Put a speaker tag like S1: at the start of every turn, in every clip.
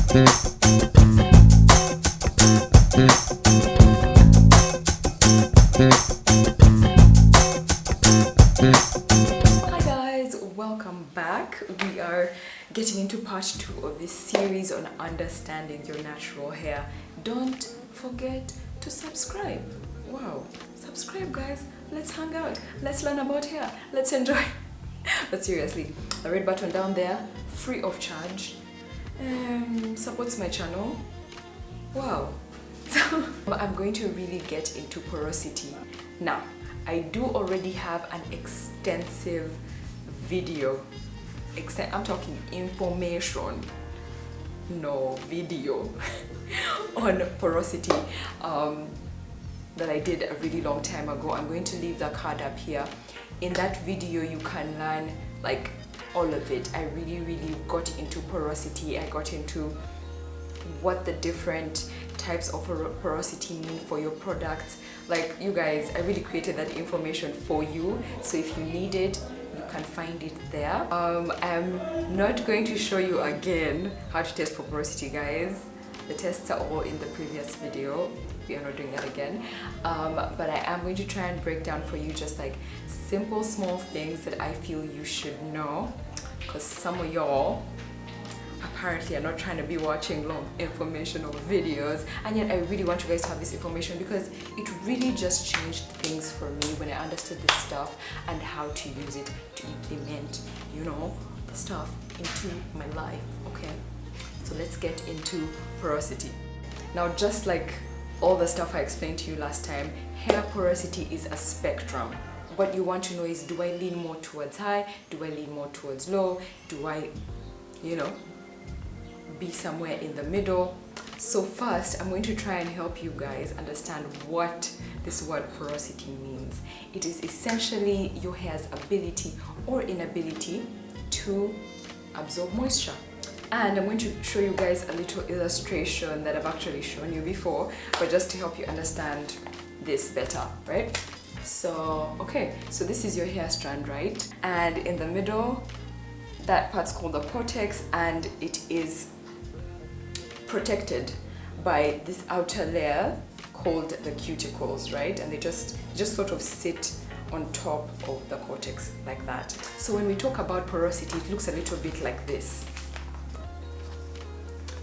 S1: Hi guys, welcome back. We are getting into part 2 of this series on understanding your natural hair. Don't forget to subscribe. Wow, subscribe guys. Let's hang out. Let's learn about hair. Let's enjoy. But seriously, the red button down there, free of charge, supports my channel. Wow. So I'm going to really get into porosity. Now, I do already have an extensive video. I'm talking information, no video, on porosity that I did a really long time ago. I'm going to leave the card up here. In that video, you can learn like all of it. I really got into porosity. I got into what the different types of porosity mean for your products. Like, you guys, I really created that information for you, so if you need it, you can find it there. I'm not going to show you again how to test for porosity, guys. The tests are all in the previous video. We are not doing that again, but I am going to try and break down for you just like simple small things that I feel you should know, because some of y'all apparently are not trying to be watching long informational videos, and yet I really want you guys to have this information because it really just changed things for me when I understood this stuff and how to use it to implement, you know, the stuff into my life. Okay, so let's get into porosity. Now, just like all the stuff I explained to you last time, hair porosity is a spectrum. What you want to know is, do I lean more towards high? Do I lean more towards low? Do I, you know, be somewhere in the middle? So first, I'm going to try and help you guys understand what this word porosity means. It is essentially your hair's ability or inability to absorb moisture. And I'm going to show you guys a little illustration that I've actually shown you before, but just to help you understand this better, right? So, okay, so this is your hair strand, right? And in the middle, that part's called the cortex, and it is protected by this outer layer called the cuticles, right? And they just sort of sit on top of the cortex like that. So when we talk about porosity, it looks a little bit like this.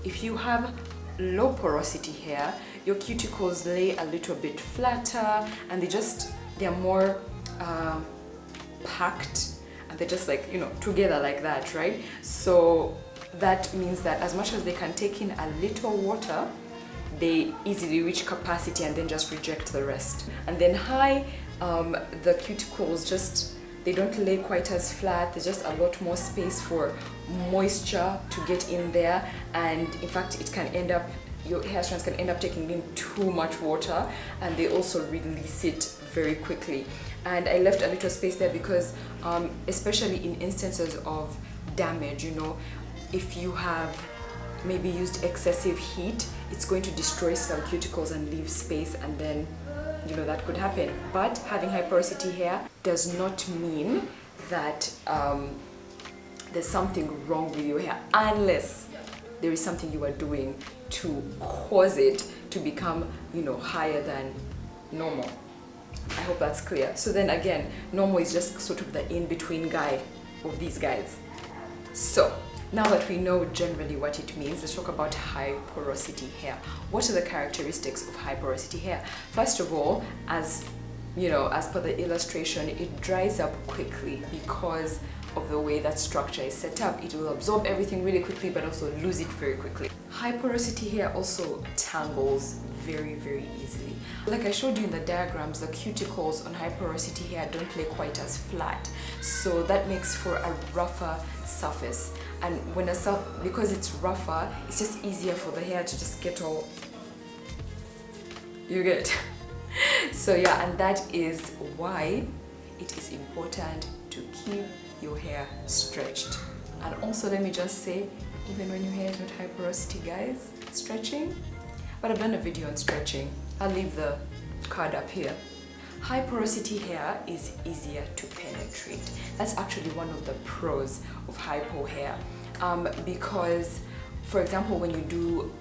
S1: If you have low porosity hair, your cuticles lay a little bit flatter, and they're more packed, and they're just like, you know, together like that, right? So that means that as much as they can take in a little water, they easily reach capacity and then just reject the rest. And then high, the cuticles they don't lay quite as flat. There's just a lot more space for moisture to get in there, and in fact your hair strands can end up taking in too much water, and they also release it very quickly. And I left a little space there because especially in instances of damage, you know, if you have maybe used excessive heat, it's going to destroy some cuticles and leave space, and then, you know, that could happen. But having high porosity hair does not mean that there's something wrong with your hair, unless there is something you are doing to cause it to become, you know, higher than normal. I hope that's clear. So then again, normal is just sort of the in-between guy of these guys. So now that we know generally what it means, let's talk about high porosity hair. What are the characteristics of high porosity hair? First of all, as you know, as per the illustration, it dries up quickly because of the way that structure is set up. It will absorb everything really quickly, but also lose it very quickly. High porosity hair also tangles very easily. Like I showed you in the diagrams, the cuticles on high porosity hair don't lay quite as flat, so that makes for a rougher surface. And because it's rougher, it's just easier for the hair to just get all, you get. So yeah, and that is why it is important to keep your hair stretched. And also, let me just say, even when your hair is not high porosity, guys, stretching, but I've done a video on stretching. I'll leave the card up here. High porosity hair is easier to penetrate. That's actually one of the pros of hypo hair, because For example, when you do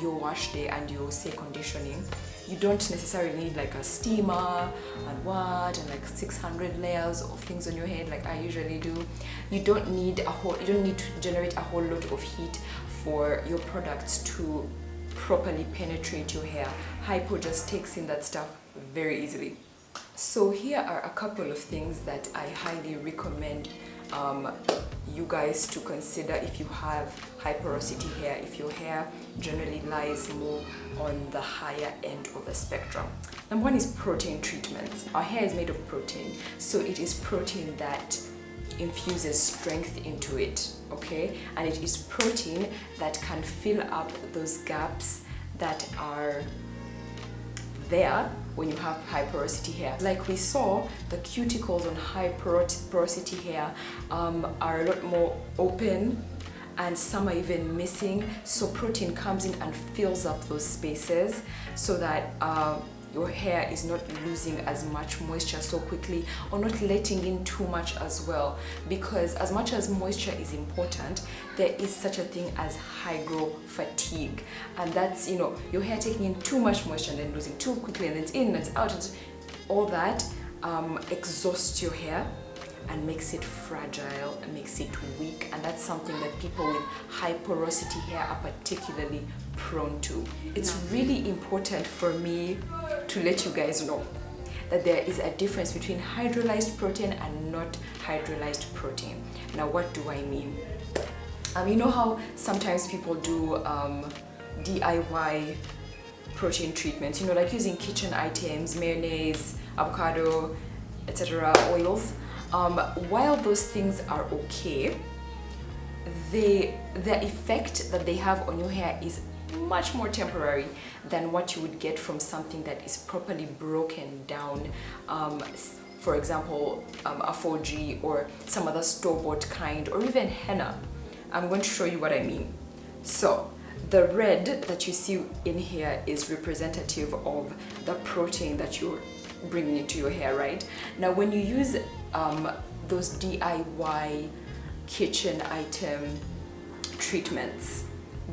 S1: your wash day and you say conditioning, you don't necessarily need like a steamer and like 600 layers of things on your head like I usually do. You don't need to generate a whole lot of heat for your products to properly penetrate your hair. Hypo just takes in that stuff very easily. So here are a couple of things that I highly recommend you guys to consider if you have high porosity hair, if your hair generally lies more on the higher end of the spectrum. Number one is protein treatments. Our hair is made of protein, so it is protein that infuses strength into it, okay? And it is protein that can fill up those gaps that are there when you have high porosity hair. Like we saw, the cuticles on high porosity hair are a lot more open, and some are even missing, so protein comes in and fills up those spaces so that your hair is not losing as much moisture so quickly, or not letting in too much as well, because as much as moisture is important, there is such a thing as hygro fatigue, and that's, you know, your hair taking in too much moisture and then losing too quickly, and it's in and it's out, and all that exhausts your hair and makes it fragile, makes it weak, and that's something that people with high porosity hair are particularly prone to. It's really important for me to let you guys know that there is a difference between hydrolyzed protein and not hydrolyzed protein. Now, what do I mean? You know how sometimes people do DIY protein treatments, you know, like using kitchen items, mayonnaise, avocado, etc., oils. While those things are okay, the effect that they have on your hair is much more temporary than what you would get from something that is properly broken down. For example, a 4G or some other store-bought kind, or even henna. I'm going to show you what I mean. So the red that you see in here is representative of the protein that you're bringing into your hair, right? Now, when you use those DIY kitchen item treatments,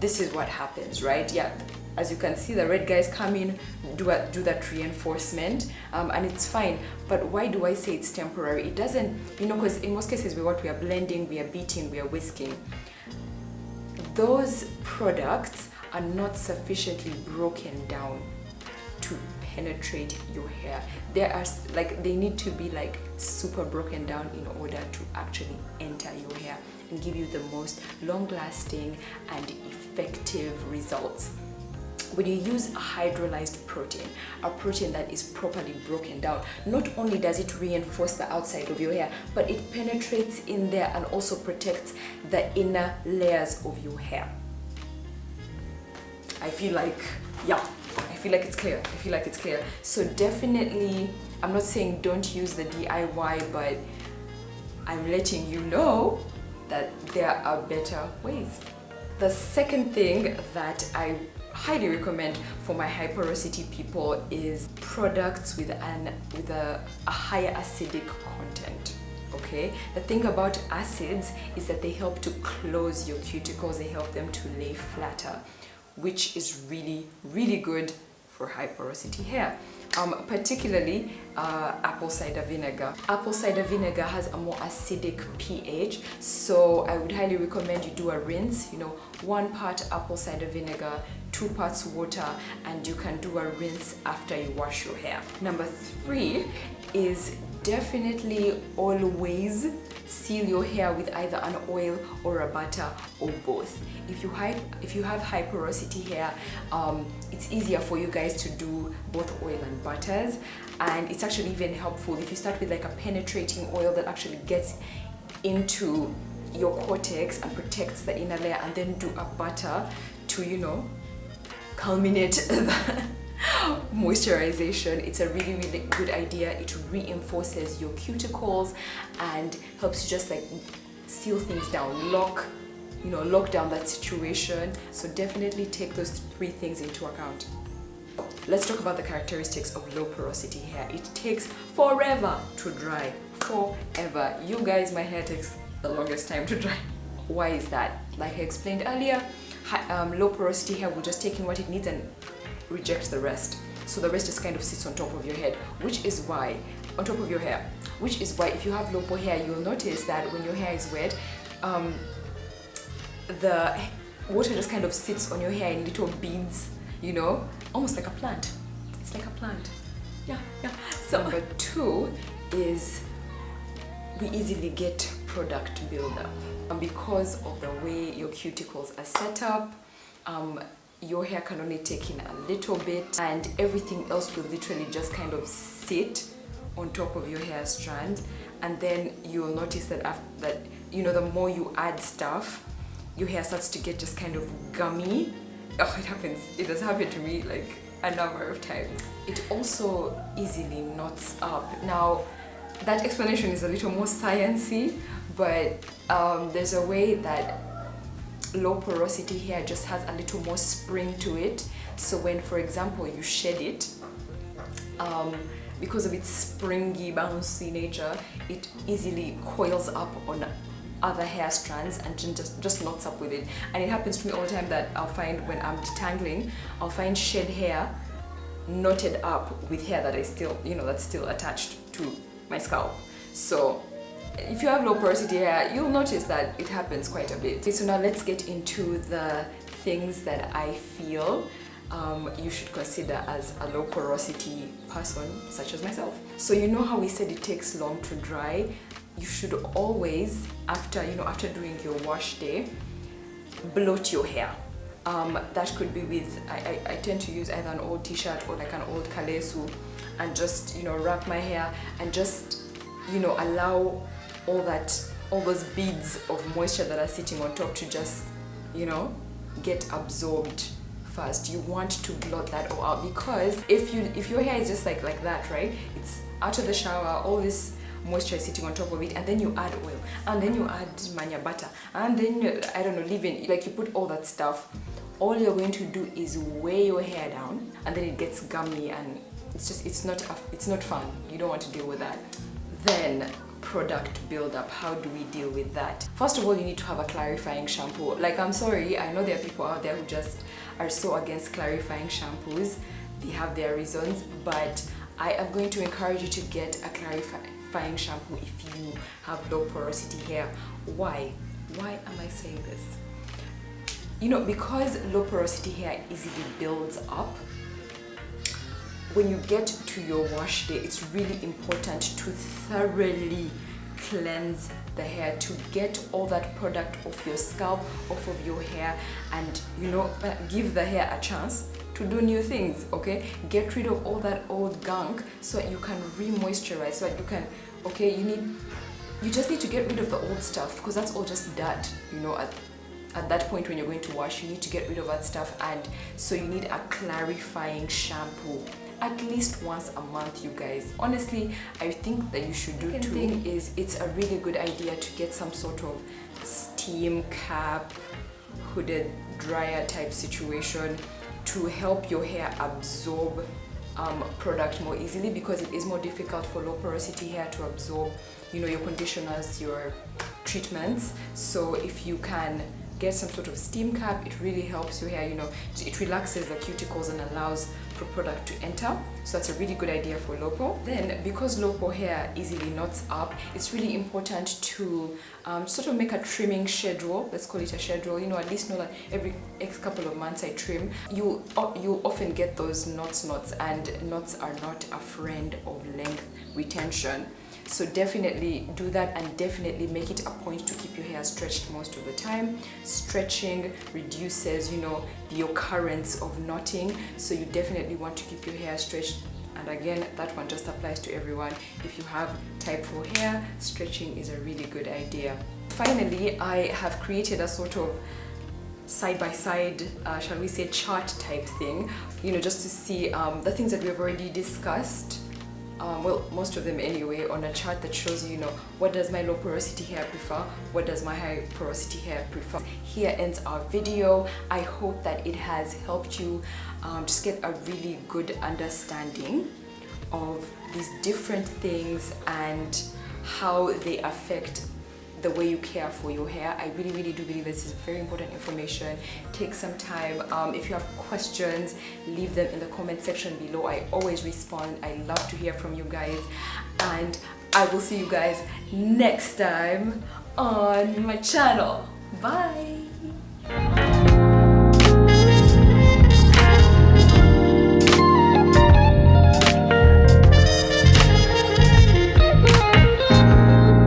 S1: this is what happens, right? Yeah, as you can see, the red guys come in, do that reinforcement, and it's fine. But why do I say it's temporary? It doesn't, you know, because in most cases we are blending, we are beating, we are whisking. Those products are not sufficiently broken down to penetrate your hair. They need to be like super broken down in order to actually enter your hair and give you the most long-lasting and effective results. When you use a hydrolyzed protein, a protein that is properly broken down, not only does it reinforce the outside of your hair, but it penetrates in there and also protects the inner layers of your hair. I feel like it's clear. I feel like it's clear. So definitely, I'm not saying don't use the DIY, but I'm letting you know that there are better ways. The second thing that I highly recommend for my high porosity people is products with a higher acidic content. Okay, the thing about acids is that they help to close your cuticles, they help them to lay flatter, which is really, really good for high porosity hair. Particularly apple cider vinegar. Apple cider vinegar has a more acidic pH, so I would highly recommend you do a rinse, you know, 1 part apple cider vinegar, 2 parts water, and you can do a rinse after you wash your hair. Number 3 is definitely always seal your hair with either an oil or a butter or both. If you have high porosity hair, it's easier for you guys to do both oil and butters, and it's actually even helpful if you start with like a penetrating oil that actually gets into your cortex and protects the inner layer, and then do a butter to, you know, culminate the moisturization. It's a really, really good idea. It reinforces your cuticles and helps you just like seal things down, lock down that situation. So definitely take those 3 things into account. Let's talk about the characteristics of low porosity hair. It takes forever to dry. Forever. You guys, my hair takes the longest time to dry. Why is that? Like I explained earlier, Low porosity hair will just take in what it needs and reject the rest. So the rest just kind of sits on top of your head, which is why, on top of your hair, which is why if you have low pore hair, you'll notice that when your hair is wet, the water just kind of sits on your hair in little beads, you know, almost like a plant. It's like a plant. Yeah. So number 2 is we easily get product buildup. Because of the way your cuticles are set up, your hair can only take in a little bit, and everything else will literally just kind of sit on top of your hair strand. And then you'll notice that the more you add stuff, your hair starts to get just kind of gummy. Oh, it happens. It does happen to me like a number of times. It also easily knots up. Now, that explanation is a little more sciencey, but there's a way that low porosity hair just has a little more spring to it. So when, for example, you shed it, because of its springy, bouncy nature, it easily coils up on other hair strands and just knots up with it. And it happens to me all the time that I'll find when I'm detangling, I'll find shed hair knotted up with hair that is still, that's still attached to my scalp. So if you have low porosity hair, you'll notice that it happens quite a bit. Okay, so now let's get into the things that I feel you should consider as a low porosity person, such as myself. So you know how we said it takes long to dry? You should always, after doing your wash day, bloat your hair. That could be with, I tend to use either an old t-shirt or like an old kalesu, and just, wrap my hair and just, allow all those beads of moisture that are sitting on top to just, get absorbed first. You want to blot that all out, because if your hair is just like that, right? It's out of the shower, all this moisture is sitting on top of it, and then you add oil, and then you add manya butter, and then I don't know, leave-in, like you put all that stuff. All you're going to do is weigh your hair down, and then it gets gummy, and it's not fun. You don't want to deal with that. Then product buildup. How do we deal with that? First of all, you need to have a clarifying shampoo. Like, I'm sorry, I know there are people out there who just are so against clarifying shampoos. They have their reasons, but I am going to encourage you to get a clarifying shampoo if you have low porosity hair. Why am I saying this? Because low porosity hair easily builds up, when you get to your wash day, it's really important to thoroughly cleanse the hair, to get all that product off your scalp, off of your hair, and give the hair a chance to do new things. Okay, get rid of all that old gunk so that you can re-moisturize, so that you can, you just need to get rid of the old stuff, because that's all just dirt. At that point when you're going to wash, you need to get rid of that stuff, and so you need a clarifying shampoo at least once a month, you guys. Honestly, I think that you should do too. The thing is, it's a really good idea to get some sort of steam cap, hooded dryer type situation to help your hair absorb product more easily, because it is more difficult for low porosity hair to absorb, your conditioners, your treatments. So if you can get some sort of steam cap, it really helps your hair, it relaxes the cuticles and allows for product to enter. So that's a really good idea for low pore. Then, because low pore hair easily knots up, it's really important to sort of make a trimming schedule. Let's call it a schedule. At least know that every X couple of months I trim. You often get those knots, and knots are not a friend of length retention. So definitely do that, and definitely make it a point to keep your hair stretched most of the time. Stretching reduces, the occurrence of knotting. So you definitely want to keep your hair stretched. And again, that one just applies to everyone. If you have type 4 hair, stretching is a really good idea. Finally, I have created a sort of side-by-side, shall we say, chart type thing, just to see the things that we have already discussed. Well, most of them anyway, on a chart that shows you, what does my low porosity hair prefer, what does my high porosity hair prefer. Here ends our video. I hope that it has helped you just get a really good understanding of these different things and how they affect the way you care for your hair. I really do believe this is very important information. Take some time. If you have questions, leave them in the comment section below. I always respond. I love to hear from you guys, and I will see you guys next time on my channel. Bye.